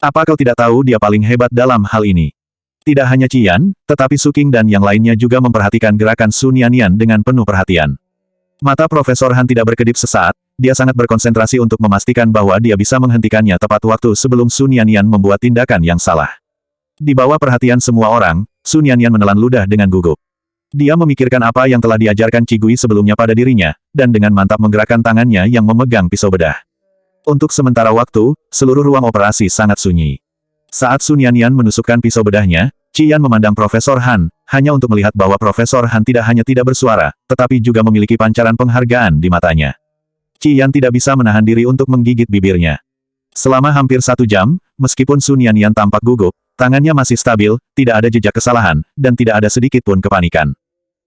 Apa kau tidak tahu dia paling hebat dalam hal ini? Tidak hanya Qian, tetapi Su Qing dan yang lainnya juga memperhatikan gerakan Sun Yanyan dengan penuh perhatian. Mata Profesor Han tidak berkedip sesaat, dia sangat berkonsentrasi untuk memastikan bahwa dia bisa menghentikannya tepat waktu sebelum Sun Yanyan membuat tindakan yang salah. Di bawah perhatian semua orang, Sun Yanyan menelan ludah dengan gugup. Dia memikirkan apa yang telah diajarkan Qi Gui sebelumnya pada dirinya, dan dengan mantap menggerakkan tangannya yang memegang pisau bedah. Untuk sementara waktu, seluruh ruang operasi sangat sunyi. Saat Sun Yanyan menusukkan pisau bedahnya, Qian memandang Profesor Han, hanya untuk melihat bahwa Profesor Han tidak hanya tidak bersuara, tetapi juga memiliki pancaran penghargaan di matanya. Qian tidak bisa menahan diri untuk menggigit bibirnya. Selama hampir 1 jam, meskipun Sun Yanyan tampak gugup, tangannya masih stabil, tidak ada jejak kesalahan, dan tidak ada sedikit pun kepanikan.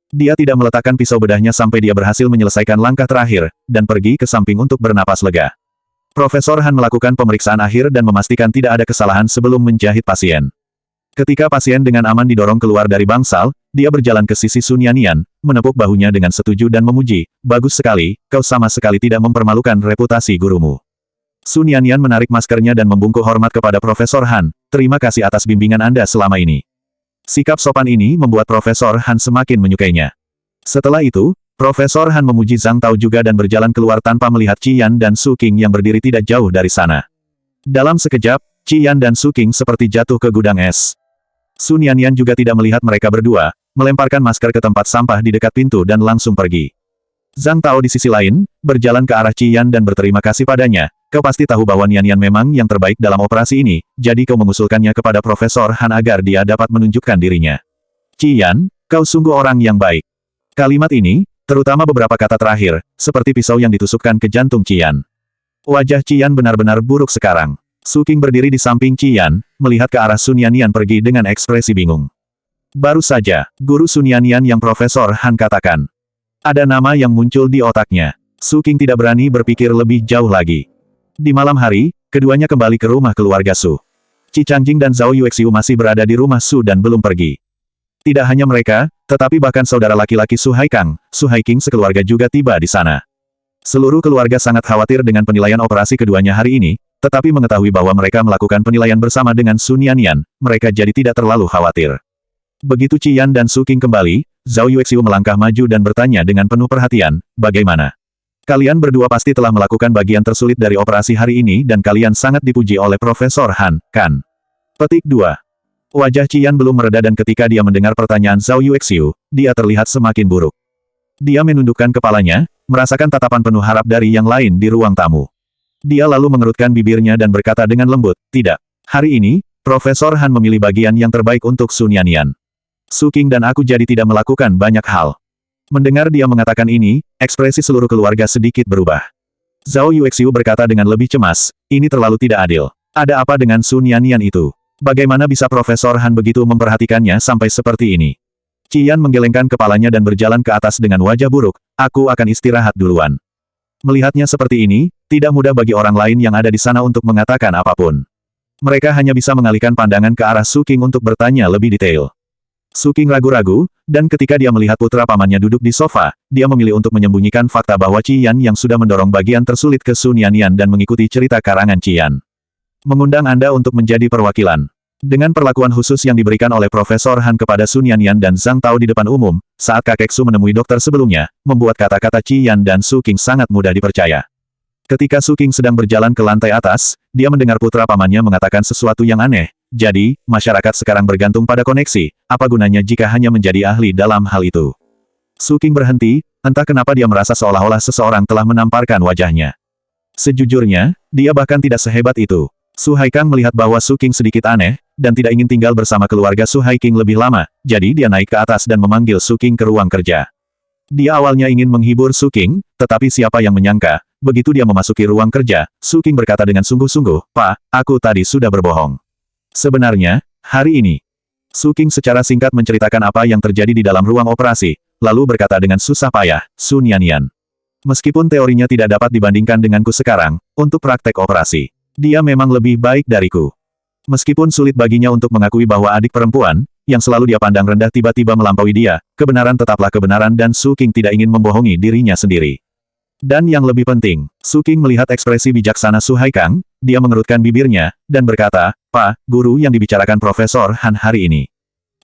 Dia tidak meletakkan pisau bedahnya sampai dia berhasil menyelesaikan langkah terakhir, dan pergi ke samping untuk bernapas lega. Profesor Han melakukan pemeriksaan akhir dan memastikan tidak ada kesalahan sebelum menjahit pasien. Ketika pasien dengan aman didorong keluar dari bangsal, dia berjalan ke sisi Sun Yanyan, menepuk bahunya dengan setuju dan memuji, "Bagus sekali, kau sama sekali tidak mempermalukan reputasi gurumu." Sun Yanyan menarik maskernya dan membungkuk hormat kepada Profesor Han, "Terima kasih atas bimbingan Anda selama ini." Sikap sopan ini membuat Profesor Han semakin menyukainya. Setelah itu, Profesor Han memuji Zhang Tao juga dan berjalan keluar tanpa melihat Qian dan Su Qing yang berdiri tidak jauh dari sana. Dalam sekejap, Qian dan Su Qing seperti jatuh ke gudang es. Sun Yanyan juga tidak melihat mereka berdua, melemparkan masker ke tempat sampah di dekat pintu dan langsung pergi. Zhang Tao di sisi lain, berjalan ke arah Qian dan berterima kasih padanya, "Kau pasti tahu bahwa Yanyan memang yang terbaik dalam operasi ini, jadi kau mengusulkannya kepada Profesor Han agar dia dapat menunjukkan dirinya." "Qian, kau sungguh orang yang baik." Kalimat ini, terutama beberapa kata terakhir, seperti pisau yang ditusukkan ke jantung Qian. Wajah Qian benar-benar buruk sekarang. Su Qing berdiri di samping Qian, melihat ke arah Sun Yanyan pergi dengan ekspresi bingung. Baru saja, guru Sun Yanyan yang Profesor Han katakan. Ada nama yang muncul di otaknya. Su Qing tidak berani berpikir lebih jauh lagi. Di malam hari, keduanya kembali ke rumah keluarga Su. Qi Changjing dan Zhao Yuexiu masih berada di rumah Su dan belum pergi. Tidak hanya mereka, tetapi bahkan saudara laki-laki Su Haikang, Su Haiking sekeluarga juga tiba di sana. Seluruh keluarga sangat khawatir dengan penilaian operasi keduanya hari ini, tetapi mengetahui bahwa mereka melakukan penilaian bersama dengan Sun Yanyan, mereka jadi tidak terlalu khawatir. Begitu Qian dan Su Qing kembali, Zhao Yuexiu melangkah maju dan bertanya dengan penuh perhatian, "Bagaimana? Kalian berdua pasti telah melakukan bagian tersulit dari operasi hari ini dan kalian sangat dipuji oleh Profesor Han, kan?" Petik 2. Wajah Qian belum mereda dan ketika dia mendengar pertanyaan Zhao Yuexiu, dia terlihat semakin buruk. Dia menundukkan kepalanya, merasakan tatapan penuh harap dari yang lain di ruang tamu. Dia lalu mengerutkan bibirnya dan berkata dengan lembut, "Tidak. Hari ini, Profesor Han memilih bagian yang terbaik untuk Sun Yanyan. Su Qing dan aku jadi tidak melakukan banyak hal." Mendengar dia mengatakan ini, ekspresi seluruh keluarga sedikit berubah. Zhao Yuexiu berkata dengan lebih cemas, "Ini terlalu tidak adil. Ada apa dengan Sun Yanyan itu? Bagaimana bisa Profesor Han begitu memperhatikannya sampai seperti ini?" Qian menggelengkan kepalanya dan berjalan ke atas dengan wajah buruk, "Aku akan istirahat duluan." Melihatnya seperti ini, tidak mudah bagi orang lain yang ada di sana untuk mengatakan apapun. Mereka hanya bisa mengalihkan pandangan ke arah Su Qing untuk bertanya lebih detail. Su Qing ragu-ragu, dan ketika dia melihat putra pamannya duduk di sofa, dia memilih untuk menyembunyikan fakta bahwa Qian yang sudah mendorong bagian tersulit ke Sun Yanyan dan mengikuti cerita karangan Qian. "Mengundang Anda untuk menjadi perwakilan." Dengan perlakuan khusus yang diberikan oleh Profesor Han kepada Sun Yanyan dan Zhang Tao di depan umum, saat kakek Su menemui dokter sebelumnya, membuat kata-kata Qian dan Su Qing sangat mudah dipercaya. Ketika Su Qing sedang berjalan ke lantai atas, dia mendengar putra pamannya mengatakan sesuatu yang aneh. "Jadi, masyarakat sekarang bergantung pada koneksi, apa gunanya jika hanya menjadi ahli dalam hal itu?" Su Qing berhenti, entah kenapa dia merasa seolah-olah seseorang telah menamparkan wajahnya. Sejujurnya, dia bahkan tidak sehebat itu. Su Haikang melihat bahwa Su Qing sedikit aneh, dan tidak ingin tinggal bersama keluarga Su Haiking lebih lama, jadi dia naik ke atas dan memanggil Su Qing ke ruang kerja. Dia awalnya ingin menghibur Su Qing, tetapi siapa yang menyangka, begitu dia memasuki ruang kerja, Su Qing berkata dengan sungguh-sungguh, "Pak, aku tadi sudah berbohong. Sebenarnya, hari ini." Su Qing secara singkat menceritakan apa yang terjadi di dalam ruang operasi, lalu berkata dengan susah payah, "Sun Yanyan. Meskipun teorinya tidak dapat dibandingkan denganku sekarang, untuk praktek operasi, dia memang lebih baik dariku." Meskipun sulit baginya untuk mengakui bahwa adik perempuan, yang selalu dia pandang rendah tiba-tiba melampaui dia, kebenaran tetaplah kebenaran dan Su Qing tidak ingin membohongi dirinya sendiri. Dan yang lebih penting, Su Qing melihat ekspresi bijaksana Su Haikang, dia mengerutkan bibirnya, dan berkata, "Pak, guru yang dibicarakan Profesor Han hari ini.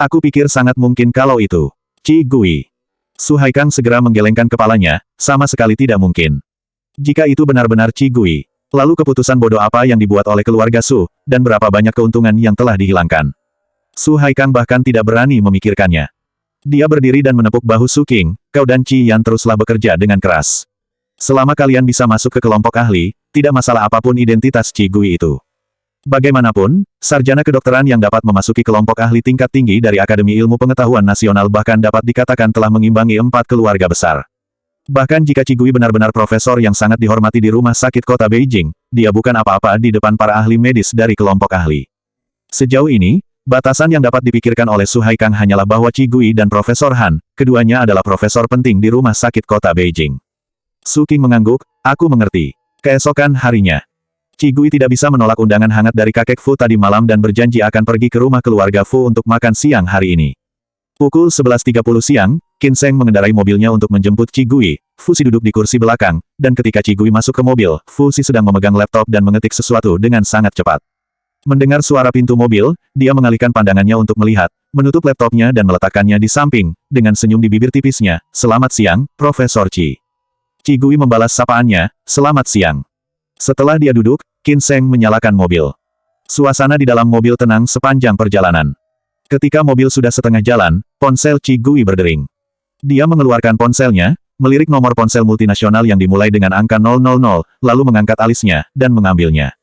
Aku pikir sangat mungkin kalau itu Qi Gui." Su Haikang segera menggelengkan kepalanya, sama sekali tidak mungkin. Jika itu benar-benar Qi Gui, lalu keputusan bodoh apa yang dibuat oleh keluarga Su, dan berapa banyak keuntungan yang telah dihilangkan. Su Haikang bahkan tidak berani memikirkannya. Dia berdiri dan menepuk bahu Su Qing, "Kau dan Qi Yan teruslah bekerja dengan keras. Selama kalian bisa masuk ke kelompok ahli, tidak masalah apapun identitas Qi Gui itu. Bagaimanapun, sarjana kedokteran yang dapat memasuki kelompok ahli tingkat tinggi dari Akademi Ilmu Pengetahuan Nasional bahkan dapat dikatakan telah mengimbangi 4 keluarga besar. Bahkan jika Qi Gui benar-benar profesor yang sangat dihormati di rumah sakit kota Beijing, dia bukan apa-apa di depan para ahli medis dari kelompok ahli." Sejauh ini, batasan yang dapat dipikirkan oleh Su Haikang hanyalah bahwa Qi Gui dan Profesor Han, keduanya adalah profesor penting di rumah sakit kota Beijing. Su Qing mengangguk, "Aku mengerti." Keesokan harinya, Qi Gui tidak bisa menolak undangan hangat dari kakek Fu tadi malam dan berjanji akan pergi ke rumah keluarga Fu untuk makan siang hari ini. Pukul 11.30 siang, Qin Sheng mengendarai mobilnya untuk menjemput Qi Gui. Fu Xi duduk di kursi belakang, dan ketika Qi Gui masuk ke mobil, Fu Xi sedang memegang laptop dan mengetik sesuatu dengan sangat cepat. Mendengar suara pintu mobil, dia mengalihkan pandangannya untuk melihat, menutup laptopnya dan meletakkannya di samping, dengan senyum di bibir tipisnya. "Selamat siang, Profesor Qi." Qi Gui membalas sapaannya, "Selamat siang." Setelah dia duduk, Qin Sheng menyalakan mobil. Suasana di dalam mobil tenang sepanjang perjalanan. Ketika mobil sudah setengah jalan, ponsel Qi Gui berdering. Dia mengeluarkan ponselnya, melirik nomor ponsel multinasional yang dimulai dengan angka 000, lalu mengangkat alisnya, dan mengambilnya.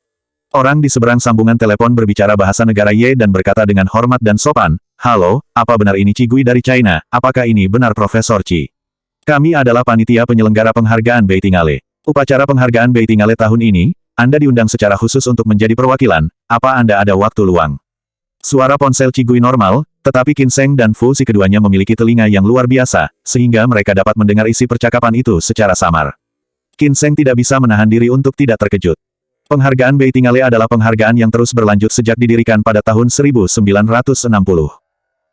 Orang di seberang sambungan telepon berbicara bahasa negara Ye dan berkata dengan hormat dan sopan, "Halo, apa benar ini Qi Gui dari China? Apakah ini benar Profesor Qi? Kami adalah panitia penyelenggara penghargaan Beitingale. Upacara penghargaan Beitingale tahun ini, Anda diundang secara khusus untuk menjadi perwakilan. Apa Anda ada waktu luang?" Suara ponsel Qi Gui normal, tetapi Qin Sheng dan Fu Xi keduanya memiliki telinga yang luar biasa, sehingga mereka dapat mendengar isi percakapan itu secara samar. Qin Sheng tidak bisa menahan diri untuk tidak terkejut. Penghargaan Beitingale adalah penghargaan yang terus berlanjut sejak didirikan pada tahun 1960.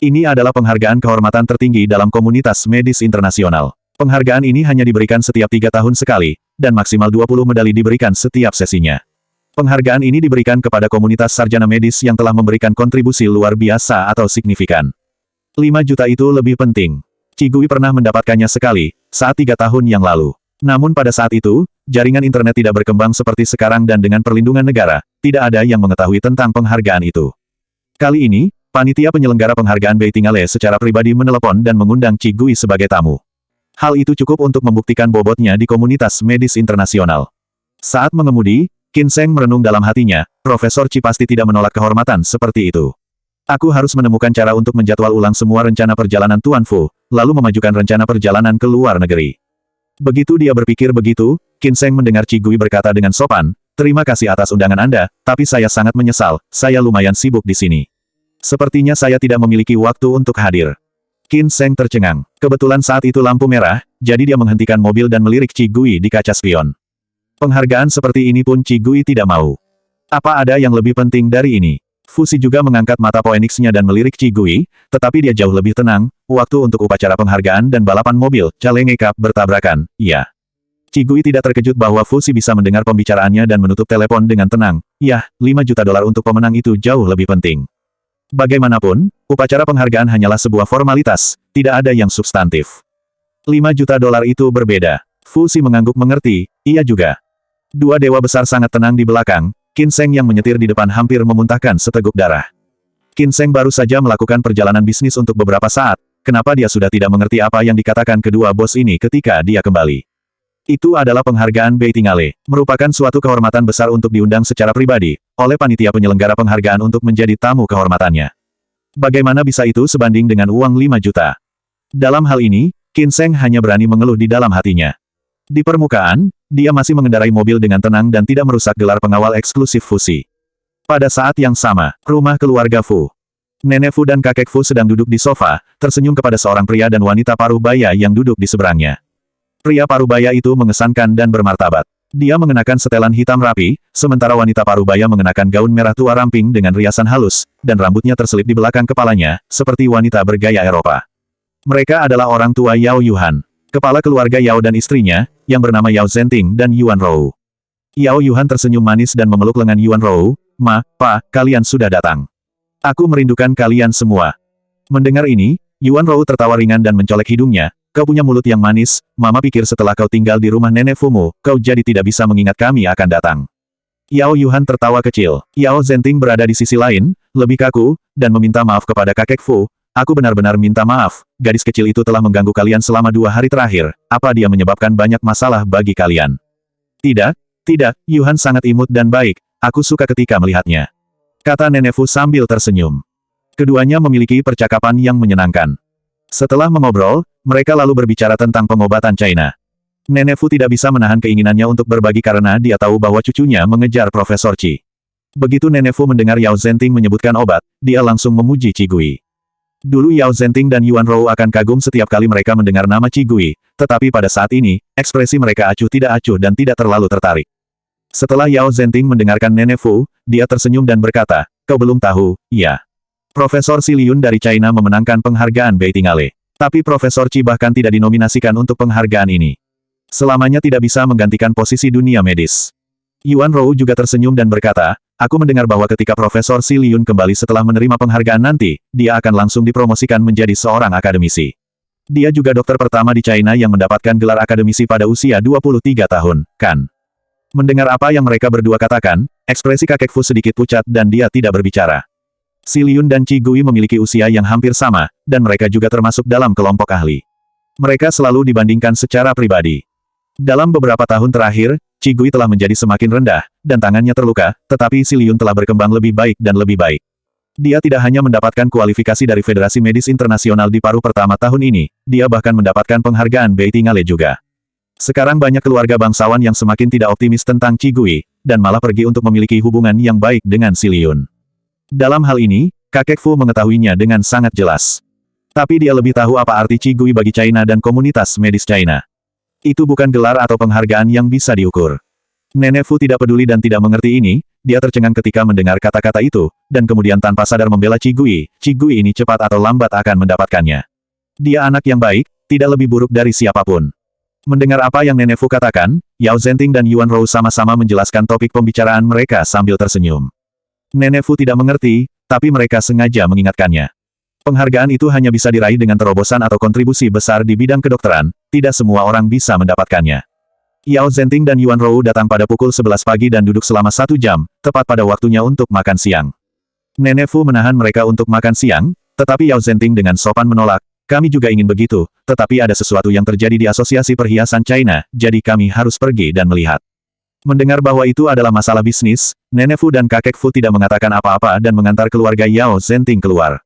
Ini adalah penghargaan kehormatan tertinggi dalam komunitas medis internasional. Penghargaan ini hanya diberikan setiap 3 tahun sekali, dan maksimal 20 medali diberikan setiap sesinya. Penghargaan ini diberikan kepada komunitas sarjana medis yang telah memberikan kontribusi luar biasa atau signifikan. 5 juta itu lebih penting. Qi Gui pernah mendapatkannya sekali, saat 3 tahun yang lalu. Namun pada saat itu, jaringan internet tidak berkembang seperti sekarang dan dengan perlindungan negara, tidak ada yang mengetahui tentang penghargaan itu. Kali ini, panitia penyelenggara penghargaan Beitingale secara pribadi menelepon dan mengundang Qi Gui sebagai tamu. Hal itu cukup untuk membuktikan bobotnya di komunitas medis internasional. Saat mengemudi, Qin Sheng merenung dalam hatinya, Profesor Qi pasti tidak menolak kehormatan seperti itu. Aku harus menemukan cara untuk menjadwal ulang semua rencana perjalanan Tuan Fu, lalu memajukan rencana perjalanan ke luar negeri. Begitu dia berpikir begitu, Qin Sheng mendengar Qi Gui berkata dengan sopan, "Terima kasih atas undangan Anda, tapi saya sangat menyesal, saya lumayan sibuk di sini. Sepertinya saya tidak memiliki waktu untuk hadir." Qin Sheng tercengang. Kebetulan saat itu lampu merah, jadi dia menghentikan mobil dan melirik Qi Gui di kaca spion. Penghargaan seperti ini pun Qi Gui tidak mau. Apa ada yang lebih penting dari ini? Fu Xi juga mengangkat mata Phoenix-nya dan melirik Qi Gui, tetapi dia jauh lebih tenang. Waktu untuk upacara penghargaan dan balapan mobil, Challenge Cup bertabrakan, iya. Qi Gui tidak terkejut bahwa Fu Xi bisa mendengar pembicaraannya dan menutup telepon dengan tenang. Yah, 5 juta dolar untuk pemenang itu jauh lebih penting. Bagaimanapun, upacara penghargaan hanyalah sebuah formalitas, tidak ada yang substantif. 5 juta dolar itu berbeda. Fu Xi mengangguk mengerti, iya juga. Dua dewa besar sangat tenang di belakang, Qin Sheng yang menyetir di depan hampir memuntahkan seteguk darah. Qin Sheng baru saja melakukan perjalanan bisnis untuk beberapa saat, kenapa dia sudah tidak mengerti apa yang dikatakan kedua bos ini ketika dia kembali. Itu adalah penghargaan Beitingale, merupakan suatu kehormatan besar untuk diundang secara pribadi, oleh panitia penyelenggara penghargaan untuk menjadi tamu kehormatannya. Bagaimana bisa itu sebanding dengan uang 5 juta? Dalam hal ini, Qin Sheng hanya berani mengeluh di dalam hatinya. Di permukaan, dia masih mengendarai mobil dengan tenang dan tidak merusak gelar pengawal eksklusif Fu Xi. Pada saat yang sama, rumah keluarga Fu. Nenek Fu dan kakek Fu sedang duduk di sofa, tersenyum kepada seorang pria dan wanita paruh baya yang duduk di seberangnya. Pria parubaya itu mengesankan dan bermartabat. Dia mengenakan setelan hitam rapi, sementara wanita parubaya mengenakan gaun merah tua ramping dengan riasan halus, dan rambutnya terselip di belakang kepalanya, seperti wanita bergaya Eropa. Mereka adalah orang tua Yao Yuhan. Kepala keluarga Yao dan istrinya, yang bernama Yao Zhenting dan Yuan Rou. Yao Yuhan tersenyum manis dan memeluk lengan Yuan Rou. Pak, kalian sudah datang. Aku merindukan kalian semua. Mendengar ini, Yuan Rou tertawa ringan dan mencolek hidungnya. Kau punya mulut yang manis, Mama pikir setelah kau tinggal di rumah nenek Fumu, kau jadi tidak bisa mengingat kami akan datang. Yao Yuhan tertawa kecil. Yao Zhenting berada di sisi lain, lebih kaku, dan meminta maaf kepada kakek Fu. Aku benar-benar minta maaf, gadis kecil itu telah mengganggu kalian selama 2 hari terakhir. Apa dia menyebabkan banyak masalah bagi kalian? Tidak, Yuhan sangat imut dan baik, aku suka ketika melihatnya. Kata nenek Fu sambil tersenyum. Keduanya memiliki percakapan yang menyenangkan. Setelah mengobrol, mereka lalu berbicara tentang pengobatan China. Nenek Fu tidak bisa menahan keinginannya untuk berbagi karena dia tahu bahwa cucunya mengejar Profesor Qi. Begitu nenek Fu mendengar Yao Zhenting menyebutkan obat, dia langsung memuji Qi Gui. Dulu Yao Zhenting dan Yuan Rou akan kagum setiap kali mereka mendengar nama Qi Gui, tetapi pada saat ini, ekspresi mereka acuh tidak acuh dan tidak terlalu tertarik. Setelah Yao Zhenting mendengarkan nenek Fu, dia tersenyum dan berkata, kau belum tahu, ya. Profesor Xi Liyun dari China memenangkan penghargaan Beitingale. Tapi Profesor Qi bahkan tidak dinominasikan untuk penghargaan ini. Selamanya tidak bisa menggantikan posisi dunia medis. Yuan Rou juga tersenyum dan berkata, aku mendengar bahwa ketika Profesor Xi Liyun kembali setelah menerima penghargaan nanti, dia akan langsung dipromosikan menjadi seorang akademisi. Dia juga dokter pertama di China yang mendapatkan gelar akademisi pada usia 23 tahun, kan? Mendengar apa yang mereka berdua katakan, ekspresi kakek Fu sedikit pucat dan dia tidak berbicara. Xi Liyun dan Qi Gui memiliki usia yang hampir sama, dan mereka juga termasuk dalam kelompok ahli. Mereka selalu dibandingkan secara pribadi. Dalam beberapa tahun terakhir, Qi Gui telah menjadi semakin rendah, dan tangannya terluka, tetapi Xi Liyun telah berkembang lebih baik dan lebih baik. Dia tidak hanya mendapatkan kualifikasi dari Federasi Medis Internasional di paruh pertama tahun ini, dia bahkan mendapatkan penghargaan Beitingale juga. Sekarang banyak keluarga bangsawan yang semakin tidak optimis tentang Qi Gui, dan malah pergi untuk memiliki hubungan yang baik dengan Xi Liyun. Dalam hal ini, kakek Fu mengetahuinya dengan sangat jelas. Tapi dia lebih tahu apa arti Qi Gui bagi China dan komunitas medis China. Itu bukan gelar atau penghargaan yang bisa diukur. Nenek Fu tidak peduli dan tidak mengerti ini, dia tercengang ketika mendengar kata-kata itu, dan kemudian tanpa sadar membela Qi Gui ini cepat atau lambat akan mendapatkannya. Dia anak yang baik, tidak lebih buruk dari siapapun. Mendengar apa yang nenek Fu katakan, Yao Zhenting dan Yuan Rou sama-sama menjelaskan topik pembicaraan mereka sambil tersenyum. Nenek Fu tidak mengerti, tapi mereka sengaja mengingatkannya. Penghargaan itu hanya bisa diraih dengan terobosan atau kontribusi besar di bidang kedokteran, tidak semua orang bisa mendapatkannya. Yao Zhenting dan Yuan Rou datang pada pukul 11 pagi dan duduk selama 1 jam, tepat pada waktunya untuk makan siang. Nenek Fu menahan mereka untuk makan siang, tetapi Yao Zhenting dengan sopan menolak, kami juga ingin begitu, tetapi ada sesuatu yang terjadi di Asosiasi Perhiasan China, jadi kami harus pergi dan melihat. Mendengar bahwa itu adalah masalah bisnis, nenek Fu dan kakek Fu tidak mengatakan apa-apa dan mengantar keluarga Yao Zhenting keluar.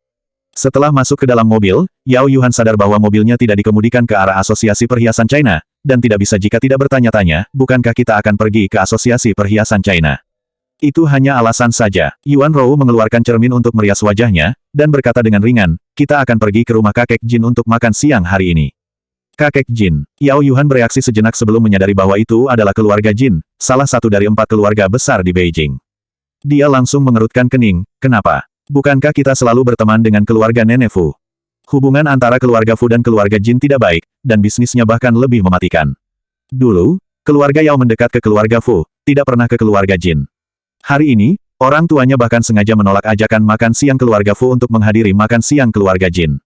Setelah masuk ke dalam mobil, Yao Yuhan sadar bahwa mobilnya tidak dikemudikan ke arah Asosiasi Perhiasan China, dan tidak bisa jika tidak bertanya-tanya, bukankah kita akan pergi ke Asosiasi Perhiasan China? Itu hanya alasan saja. Yuan Rou mengeluarkan cermin untuk merias wajahnya, dan berkata dengan ringan, kita akan pergi ke rumah kakek Jin untuk makan siang hari ini. Kakek Jin. Yao Yuhan bereaksi sejenak sebelum menyadari bahwa itu adalah keluarga Jin, salah satu dari 4 keluarga besar di Beijing. Dia langsung mengerutkan kening, kenapa? Bukankah kita selalu berteman dengan keluarga nenek Fu? Hubungan antara keluarga Fu dan keluarga Jin tidak baik, dan bisnisnya bahkan lebih mematikan. Dulu, keluarga Yao mendekat ke keluarga Fu, tidak pernah ke keluarga Jin. Hari ini, orang tuanya bahkan sengaja menolak ajakan makan siang keluarga Fu untuk menghadiri makan siang keluarga Jin.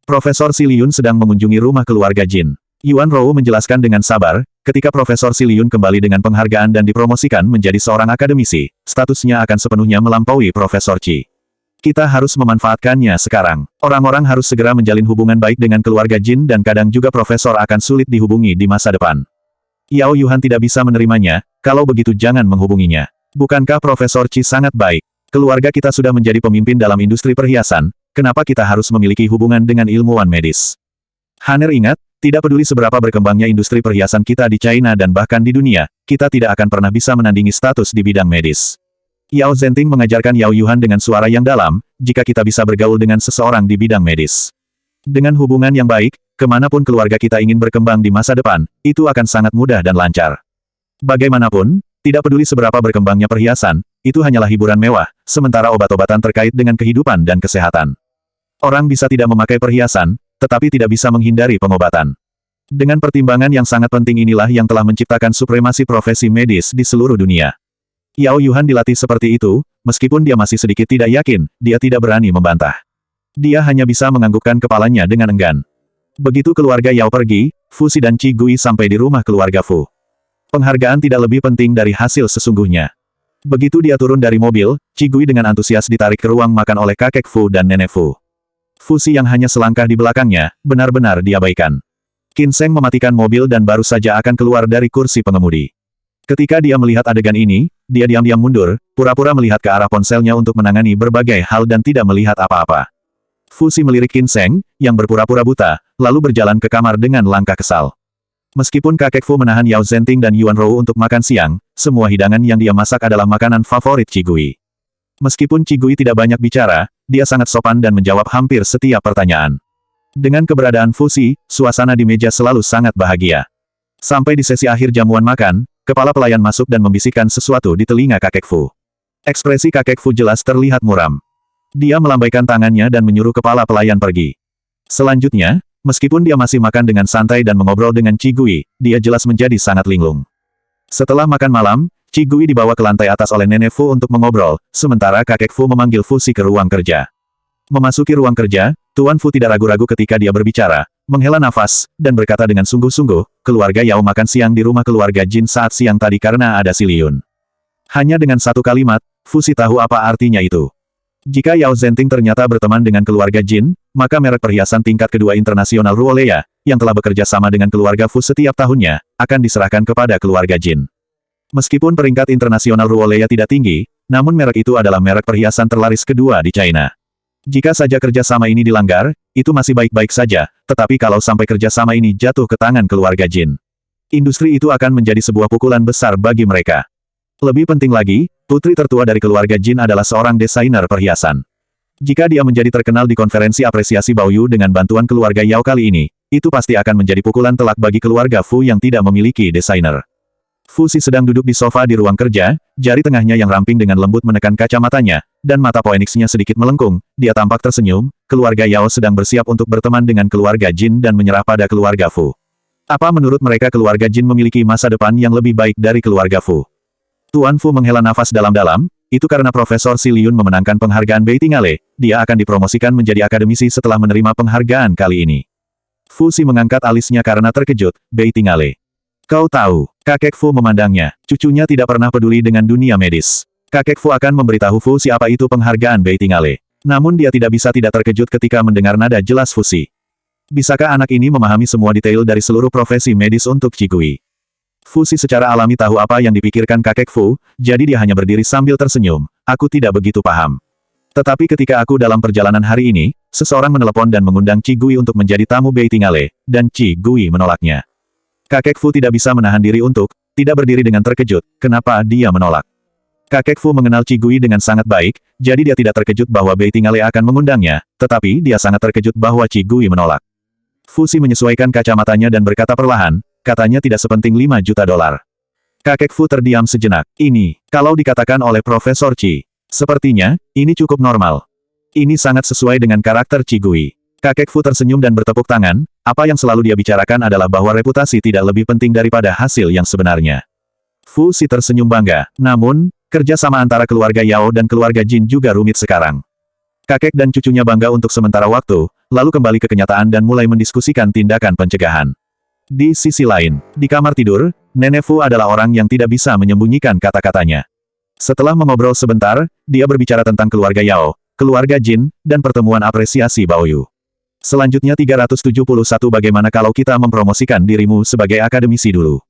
Profesor Xi Liyun sedang mengunjungi rumah keluarga Jin. Yuan Rou menjelaskan dengan sabar, ketika Profesor Xi Liyun kembali dengan penghargaan dan dipromosikan menjadi seorang akademisi, statusnya akan sepenuhnya melampaui Profesor Qi. Kita harus memanfaatkannya sekarang. Orang-orang harus segera menjalin hubungan baik dengan keluarga Jin dan kadang juga Profesor akan sulit dihubungi di masa depan. Yao Yuhan tidak bisa menerimanya, kalau begitu jangan menghubunginya. Bukankah Profesor Qi sangat baik? Keluarga kita sudah menjadi pemimpin dalam industri perhiasan, kenapa kita harus memiliki hubungan dengan ilmuwan medis? Hanner ingat, tidak peduli seberapa berkembangnya industri perhiasan kita di China dan bahkan di dunia, kita tidak akan pernah bisa menandingi status di bidang medis. Yao Zhenting mengajarkan Yao Yuhan dengan suara yang dalam, jika kita bisa bergaul dengan seseorang di bidang medis. Dengan hubungan yang baik, kemanapun keluarga kita ingin berkembang di masa depan, itu akan sangat mudah dan lancar. Bagaimanapun, tidak peduli seberapa berkembangnya perhiasan, itu hanyalah hiburan mewah, sementara obat-obatan terkait dengan kehidupan dan kesehatan. Orang bisa tidak memakai perhiasan, tetapi tidak bisa menghindari pengobatan. Dengan pertimbangan yang sangat penting inilah yang telah menciptakan supremasi profesi medis di seluruh dunia. Yao Yuhan dilatih seperti itu, meskipun dia masih sedikit tidak yakin, dia tidak berani membantah. Dia hanya bisa menganggukkan kepalanya dengan enggan. Begitu keluarga Yao pergi, Fu Xi dan Qi Gui sampai di rumah keluarga Fu. Penghargaan tidak lebih penting dari hasil sesungguhnya. Begitu dia turun dari mobil, Qi Gui dengan antusias ditarik ke ruang makan oleh kakek Fu dan nenek Fu. Fu Xi yang hanya selangkah di belakangnya, benar-benar diabaikan. Qin Sheng mematikan mobil dan baru saja akan keluar dari kursi pengemudi. Ketika dia melihat adegan ini, dia diam-diam mundur, pura-pura melihat ke arah ponselnya untuk menangani berbagai hal dan tidak melihat apa-apa. Fu Xi melirik Qin Sheng, yang berpura-pura buta, lalu berjalan ke kamar dengan langkah kesal. Meskipun kakek Fu menahan Yao Zhenting dan Yuan Rou untuk makan siang, semua hidangan yang dia masak adalah makanan favorit Qi Gui. Meskipun Qi Gui tidak banyak bicara, dia sangat sopan dan menjawab hampir setiap pertanyaan. Dengan keberadaan Fu Xi, suasana di meja selalu sangat bahagia. Sampai di sesi akhir jamuan makan, kepala pelayan masuk dan membisikkan sesuatu di telinga kakek Fu. Ekspresi kakek Fu jelas terlihat muram. Dia melambaikan tangannya dan menyuruh kepala pelayan pergi. Selanjutnya, meskipun dia masih makan dengan santai dan mengobrol dengan Qi Gui, dia jelas menjadi sangat linglung. Setelah makan malam, Qi Gui dibawa ke lantai atas oleh nenek Fu untuk mengobrol, sementara kakek Fu memanggil Fu Xi ke ruang kerja. Memasuki ruang kerja, Tuan Fu tidak ragu-ragu ketika dia berbicara, menghela nafas, dan berkata dengan sungguh-sungguh, keluarga Yao makan siang di rumah keluarga Jin saat siang tadi karena ada si Liun. Hanya dengan satu kalimat, Fu Xi tahu apa artinya itu. Jika Yao Zhenting ternyata berteman dengan keluarga Jin, maka merek perhiasan tingkat kedua internasional Ruolea, yang telah bekerja sama dengan keluarga Fu setiap tahunnya, akan diserahkan kepada keluarga Jin. Meskipun peringkat internasional Ruolea tidak tinggi, namun merek itu adalah merek perhiasan terlaris kedua di China. Jika saja kerjasama ini dilanggar, itu masih baik-baik saja, tetapi kalau sampai kerjasama ini jatuh ke tangan keluarga Jin, industri itu akan menjadi sebuah pukulan besar bagi mereka. Lebih penting lagi, putri tertua dari keluarga Jin adalah seorang desainer perhiasan. Jika dia menjadi terkenal di konferensi apresiasi Baoyu dengan bantuan keluarga Yao kali ini, itu pasti akan menjadi pukulan telak bagi keluarga Fu yang tidak memiliki desainer. Fu Xi sedang duduk di sofa di ruang kerja, jari tengahnya yang ramping dengan lembut menekan kacamatanya, dan mata Phoenix-nya sedikit melengkung, dia tampak tersenyum, keluarga Yao sedang bersiap untuk berteman dengan keluarga Jin dan menyerah pada keluarga Fu. Apa menurut mereka keluarga Jin memiliki masa depan yang lebih baik dari keluarga Fu? Tuan Fu menghela nafas dalam-dalam, itu karena Profesor Si Liun memenangkan penghargaan Bei Tingale, dia akan dipromosikan menjadi akademisi setelah menerima penghargaan kali ini. Fu Xi mengangkat alisnya karena terkejut, Bei Tingale. Kau tahu, kakek Fu memandangnya, cucunya tidak pernah peduli dengan dunia medis. Kakek Fu akan memberitahu Fu Xi apa itu penghargaan Bei Tingale. Namun dia tidak bisa tidak terkejut ketika mendengar nada jelas Fu Xi. Bisakah anak ini memahami semua detail dari seluruh profesi medis untuk Qi Gui? Fu Xi secara alami tahu apa yang dipikirkan kakek Fu, jadi dia hanya berdiri sambil tersenyum, aku tidak begitu paham. Tetapi ketika aku dalam perjalanan hari ini, seseorang menelepon dan mengundang Qi Gui untuk menjadi tamu Bei Tingale, dan Qi Gui menolaknya. Kakek Fu tidak bisa menahan diri untuk tidak berdiri dengan terkejut, kenapa dia menolak. Kakek Fu mengenal Qi Gui dengan sangat baik, jadi dia tidak terkejut bahwa Bei Tingale akan mengundangnya, tetapi dia sangat terkejut bahwa Qi Gui menolak. Fu Xi menyesuaikan kacamatanya dan berkata perlahan, katanya tidak sepenting 5 juta dolar. Kakek Fu terdiam sejenak. Ini, kalau dikatakan oleh Profesor Qi, sepertinya, ini cukup normal. Ini sangat sesuai dengan karakter Qi Gui. Kakek Fu tersenyum dan bertepuk tangan, apa yang selalu dia bicarakan adalah bahwa reputasi tidak lebih penting daripada hasil yang sebenarnya. Fu Xi tersenyum bangga, namun, kerja sama antara keluarga Yao dan keluarga Jin juga rumit sekarang. Kakek dan cucunya bangga untuk sementara waktu, lalu kembali ke kenyataan dan mulai mendiskusikan tindakan pencegahan. Di sisi lain, di kamar tidur, Nenek Fu adalah orang yang tidak bisa menyembunyikan kata-katanya. Setelah mengobrol sebentar, dia berbicara tentang keluarga Yao, keluarga Jin, dan pertemuan apresiasi Baoyu. Selanjutnya 371 bagaimana kalau kita mempromosikan dirimu sebagai akademisi dulu?